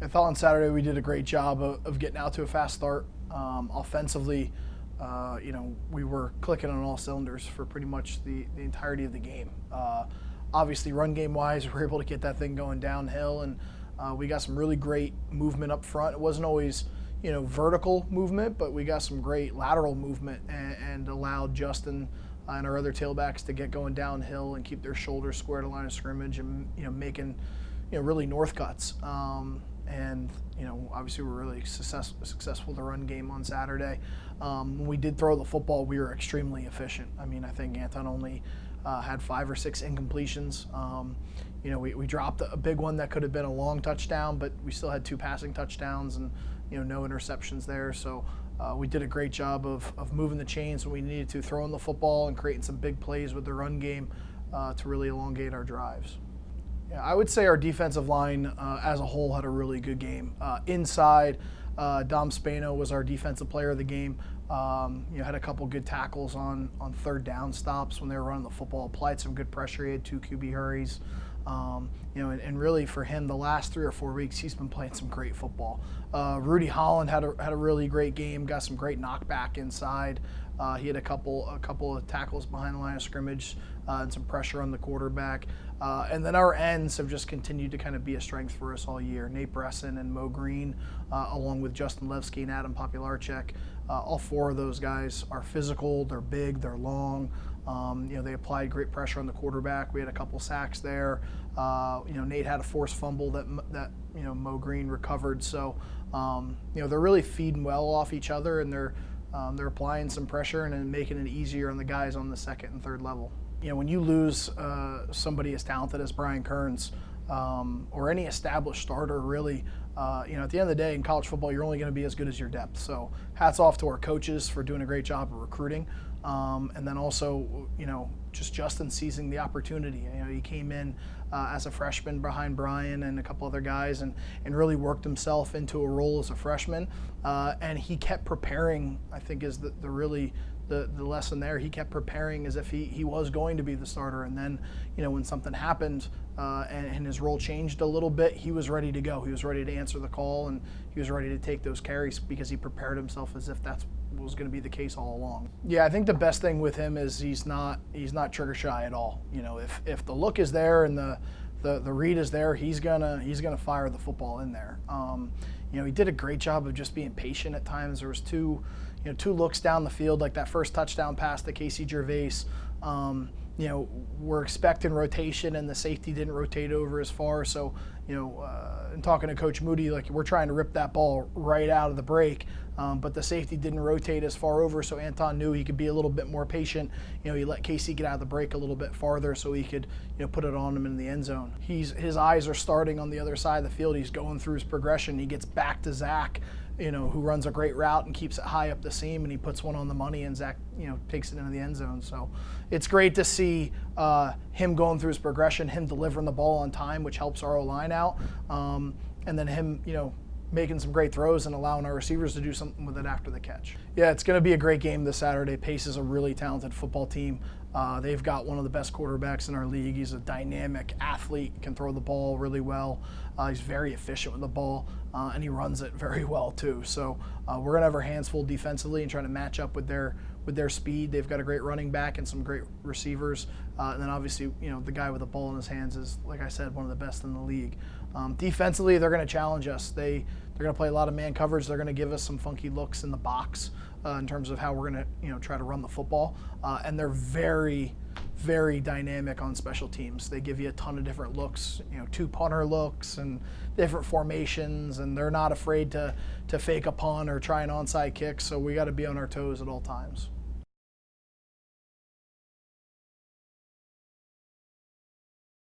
I thought on Saturday we did a great job of getting out to a fast start. Offensively, we were clicking on all cylinders for pretty much the entirety of the game. Obviously, run game wise, we were able to get that thing going downhill, and we got some really great movement up front. It wasn't always vertical movement, but we got some great lateral movement and allowed Justin and our other tailbacks to get going downhill and keep their shoulders square to line of scrimmage and making really north cuts. And obviously we're really successful the run game on Saturday. When we did throw the football, we were extremely efficient. I mean, I think Anton only had 5 or 6 incompletions. We dropped a big one that could have been a long touchdown, but we still had 2 passing touchdowns and no interceptions there. So we did a great job of moving the chains when we needed to, throwing the football and creating some big plays with the run game to really elongate our drives. Yeah, I would say our defensive line as a whole had a really good game. Inside, Dom Spano was our defensive player of the game. Had a couple good tackles on third down stops when they were running the football. Applied some good pressure. He had 2 QB hurries. And really for him, the last 3 or 4 weeks, he's been playing some great football. Rudy Holland had a really great game. Got some great knockback inside. He had a couple of tackles behind the line of scrimmage and some pressure on the quarterback. And then our ends have just continued to kind of be a strength for us all year. Nate Bresson and Mo Green, along with Justin Levski and Adam Popularczyk. All 4 of those guys are physical. They're big. They're long. They applied great pressure on the quarterback. We had a couple sacks there. Nate had a forced fumble that Mo Green recovered. So they're really feeding well off each other, and they're applying some pressure and then making it easier on the guys on the second and third level. When you lose somebody as talented as Brian Kearns or any established starter, really, at the end of the day in college football, you're only going to be as good as your depth. So hats off to our coaches for doing a great job of recruiting. And then also, just Justin seizing the opportunity. He came in as a freshman behind Brian and a couple other guys and really worked himself into a role as a freshman. And he kept preparing, I think is the lesson there. He kept preparing as if he was going to be the starter. And then, when something happened and his role changed a little bit, he was ready to go. He was ready to answer the call, and he was ready to take those carries because he prepared himself as if that's was going to be the case all along. Yeah, I think the best thing with him is he's not trigger shy at all. If the look is there and the read is there, he's gonna fire the football in there. He did a great job of just being patient at times. There was two looks down the field, like that first touchdown pass to Casey Gervais. We're expecting rotation, and the safety didn't rotate over as far. So, in talking to Coach Moody, like, we're trying to rip that ball right out of the break, but the safety didn't rotate as far over, so Anton knew he could be a little bit more patient. He let Casey get out of the break a little bit farther so he could, put it on him in the end zone. His eyes are starting on the other side of the field. He's going through his progression. He gets back to Zach, who runs a great route and keeps it high up the seam, and he puts one on the money, and Zach, takes it into the end zone. So it's great to see him going through his progression, him delivering the ball on time, which helps our O-line out, and then him, making some great throws and allowing our receivers to do something with it after the catch. Yeah, it's going to be a great game this Saturday. Pace is a really talented football team. They've got one of the best quarterbacks in our league. He's a dynamic athlete, can throw the ball really well. He's very efficient with the ball, and he runs it very well too. So we're going to have our hands full defensively and try to match up with their speed. They've got a great running back and some great receivers. And then obviously, the guy with the ball in his hands is, like I said, one of the best in the league. Defensively, they're going to challenge us. They're going to play a lot of man coverage. They're going to give us some funky looks in the box in terms of how we're going to, try to run the football. And they're very, very dynamic on special teams. They give you a ton of different looks, 2 punter looks and different formations, and they're not afraid to fake a punt or try an onside kick. So we got to be on our toes at all times.